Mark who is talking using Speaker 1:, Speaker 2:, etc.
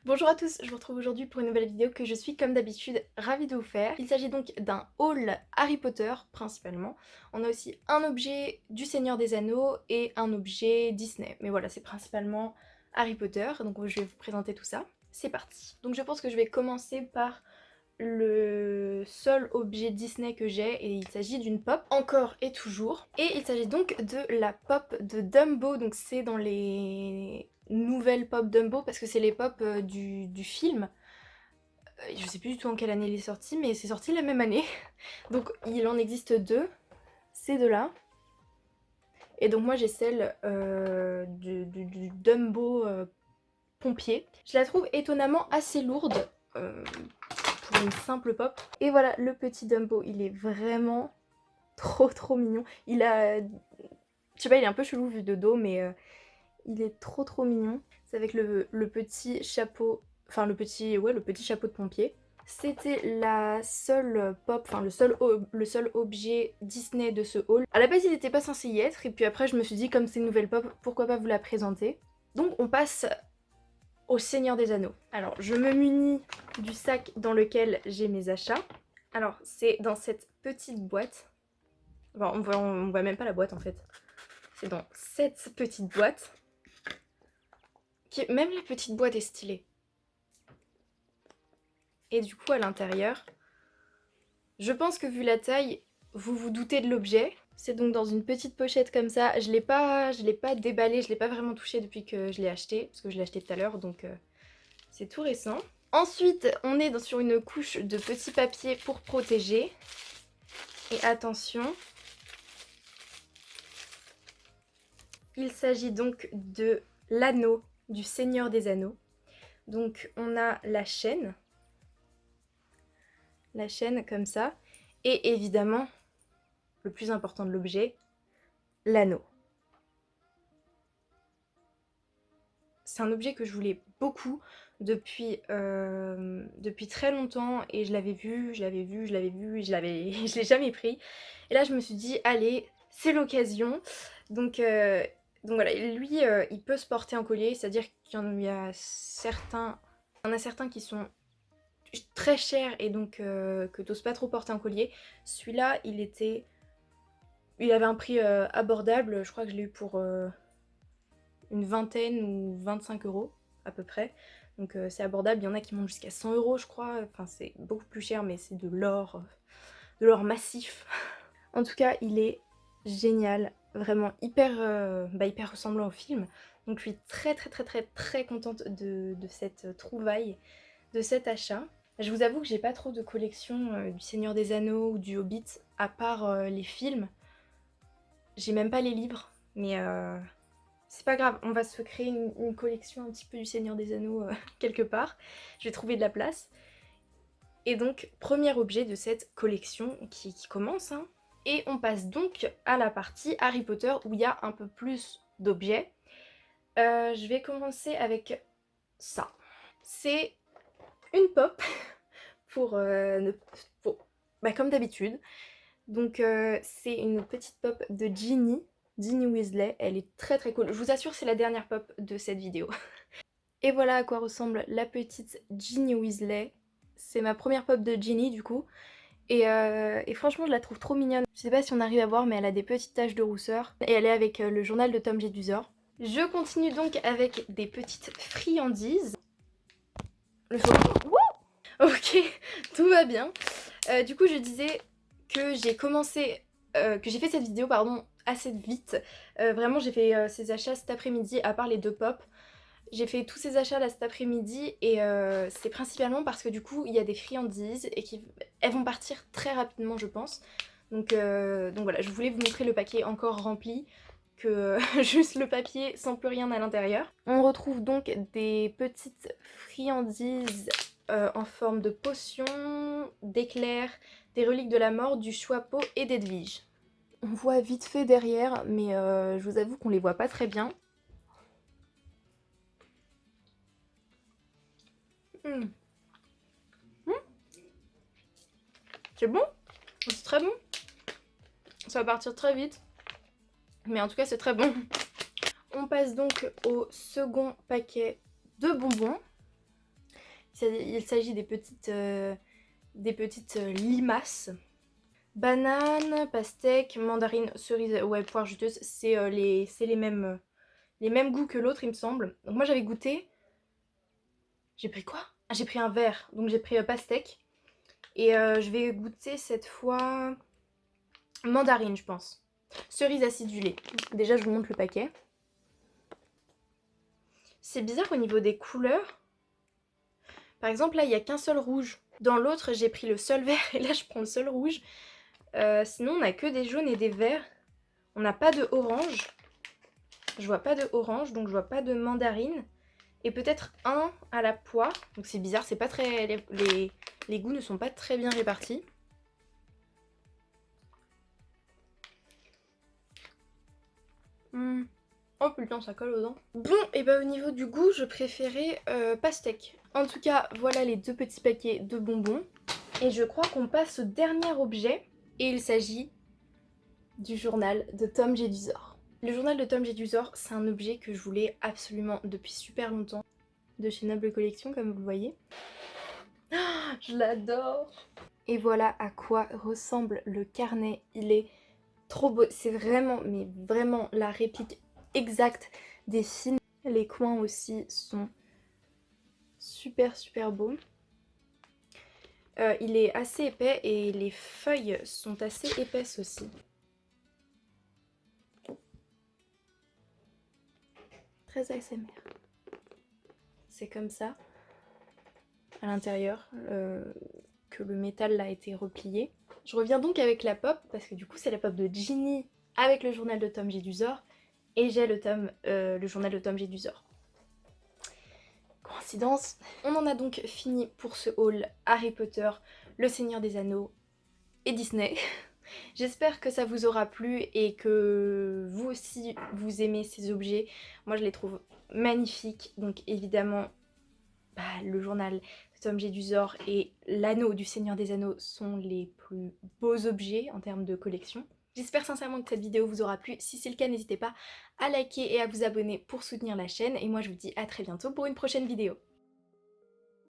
Speaker 1: Bonjour à tous, je vous retrouve aujourd'hui pour une nouvelle vidéo que je suis comme d'habitude ravie de vous faire. Il s'agit donc d'un haul Harry Potter principalement. On a aussi un objet du Seigneur des Anneaux et un objet Disney. Mais voilà, c'est principalement Harry Potter, donc je vais vous présenter tout ça. C'est parti. Donc je pense que je vais commencer par le seul objet Disney que j'ai et il s'agit d'une pop, encore et toujours. Et il s'agit donc de la pop de Dumbo, donc c'est dans les nouvelles pop Dumbo parce que c'est les pop du film. Je sais plus du tout en quelle année il est sorti, mais c'est sorti la même année. Donc il en existe deux, ces deux-là. Et donc moi j'ai celle du Dumbo pompier. Je la trouve étonnamment assez lourde. Pour une simple pop. Et voilà, le petit Dumbo, il est vraiment trop mignon. Il a... Je sais pas, il est un peu chelou vu de dos, mais il est trop mignon. C'est avec le petit chapeau, enfin le petit chapeau de pompier. C'était la seule pop, enfin le seul objet Disney de ce haul. À la base, il n'était pas censé y être, et puis après, je me suis dit, comme c'est une nouvelle pop, pourquoi pas vous la présenter. Donc, on passe au Seigneur des Anneaux. Alors, je me munis du sac dans lequel j'ai mes achats. Alors, c'est dans cette petite boîte. Enfin, on voit même pas la boîte en fait. C'est dans cette petite boîte. Même la petite boîte est stylée. Et du coup, à l'intérieur, je pense que vu la taille, vous vous doutez de l'objet. C'est donc dans une petite pochette comme ça. Je l'ai pas déballé, je l'ai pas vraiment touché depuis que je l'ai acheté. Parce que je l'ai acheté tout à l'heure, donc c'est tout récent. Ensuite, on est sur une couche de petit papier pour protéger. Et attention, il s'agit donc de l'anneau du Seigneur des Anneaux. Donc on a la chaîne comme ça, et évidemment, le plus important de l'objet, l'anneau. C'est un objet que je voulais beaucoup depuis très longtemps et je l'avais vu, je l'ai jamais pris. Et là je me suis dit, allez, c'est l'occasion. Donc voilà, lui il peut se porter en collier, c'est-à-dire qu'il y en a certains, qui sont très chers et donc que t'oses pas trop porter en collier. Celui-là, il avait un prix abordable, je crois que je l'ai eu pour une vingtaine ou 25 euros à peu près. Donc c'est abordable, il y en a qui montent jusqu'à 100 euros je crois, enfin c'est beaucoup plus cher mais c'est de l'or massif. En tout cas il est génial, vraiment hyper ressemblant au film. Donc je suis très contente de cette trouvaille, de cet achat. Je vous avoue que j'ai pas trop de collection du Seigneur des Anneaux ou du Hobbit, à part les films. J'ai même pas les livres, mais c'est pas grave, on va se créer une collection un petit peu du Seigneur des Anneaux quelque part. Je vais trouver de la place. Et donc, premier objet de cette collection qui commence, hein. Et on passe donc à la partie Harry Potter où il y a un peu plus d'objets. Je vais commencer avec ça. C'est une pop pour, comme d'habitude. Donc c'est une petite pop de Ginny Weasley. Elle est très cool. Je vous assure, c'est la dernière pop de cette vidéo. Et voilà à quoi ressemble la petite Ginny Weasley. C'est ma première pop de Ginny du coup. Et franchement, je la trouve trop mignonne. Je sais pas si on arrive à voir, mais elle a des petites taches de rousseur. Et elle est avec le journal de Tom Jedusor. Je continue donc avec des petites friandises. Le faux. Ok, tout va bien. Du coup, je disais que j'ai fait cette vidéo, pardon, assez vite. Vraiment, j'ai fait ces achats cet après-midi, à part les deux pop. J'ai fait tous ces achats là cet après-midi et c'est principalement parce que du coup, il y a des friandises et elles vont partir très rapidement, je pense. Donc voilà, je voulais vous montrer le paquet encore rempli que juste le papier sans plus rien à l'intérieur. On retrouve donc des petites friandises en forme de potions, d'éclairs, des reliques de la mort, du choix-peau et d'Edwige. On voit vite fait derrière, mais je vous avoue qu'on les voit pas très bien. Mmh. Mmh. C'est bon, c'est très bon. Ça va partir très vite, mais en tout cas c'est très bon. On passe donc au second paquet de bonbons. Il s'agit des petites limaces. Banane, pastèque, mandarine, cerise, ouais, poire juteuse, c'est les mêmes goûts que l'autre, il me semble. Donc moi j'avais goûté. J'ai pris quoi? Ah, j'ai pris un verre, donc j'ai pris pastèque. Et je vais goûter cette fois mandarine, je pense. Cerise acidulée. Déjà, je vous montre le paquet. C'est bizarre au niveau des couleurs. Par exemple, là, il n'y a qu'un seul rouge. Dans l'autre, j'ai pris le seul vert et là, je prends le seul rouge. Sinon, on n'a que des jaunes et des verts. On n'a pas de orange. Je vois pas de orange, donc je vois pas de mandarine. Et peut-être un à la poire. Donc c'est bizarre, c'est pas très. Les goûts ne sont pas très bien répartis. Oh putain, ça colle aux dents. Bon, et bah au niveau du goût, je préférais pastèque. En tout cas, voilà les 2 petits paquets de bonbons. Et je crois qu'on passe au dernier objet. Et il s'agit du journal de Tom Jedusor. Le journal de Tom Jedusor, c'est un objet que je voulais absolument depuis super longtemps. De chez Noble Collection, comme vous le voyez. Oh, je l'adore! Et voilà à quoi ressemble le carnet. Il est trop beau. C'est vraiment, mais vraiment la réplique exacte des films. Les coins aussi sont super beaux. Il est assez épais et les feuilles sont assez épaisses aussi. Très ASMR. C'est comme ça, à l'intérieur, que le métal là a été replié. Je reviens donc avec la pop, parce que du coup c'est la pop de Ginny avec le journal de Tom Jedusor. Et j'ai le journal de Tom Jedusor. Coïncidence. On en a donc fini pour ce haul Harry Potter, Le Seigneur des Anneaux et Disney. J'espère que ça vous aura plu et que vous aussi vous aimez ces objets. Moi je les trouve magnifiques. Donc évidemment, le journal de Tom Jedusor et l'anneau du Seigneur des Anneaux sont les plus beaux objets en termes de collection. J'espère sincèrement que cette vidéo vous aura plu. Si c'est le cas, n'hésitez pas à liker et à vous abonner pour soutenir la chaîne. Et moi je vous dis à très bientôt pour une prochaine vidéo.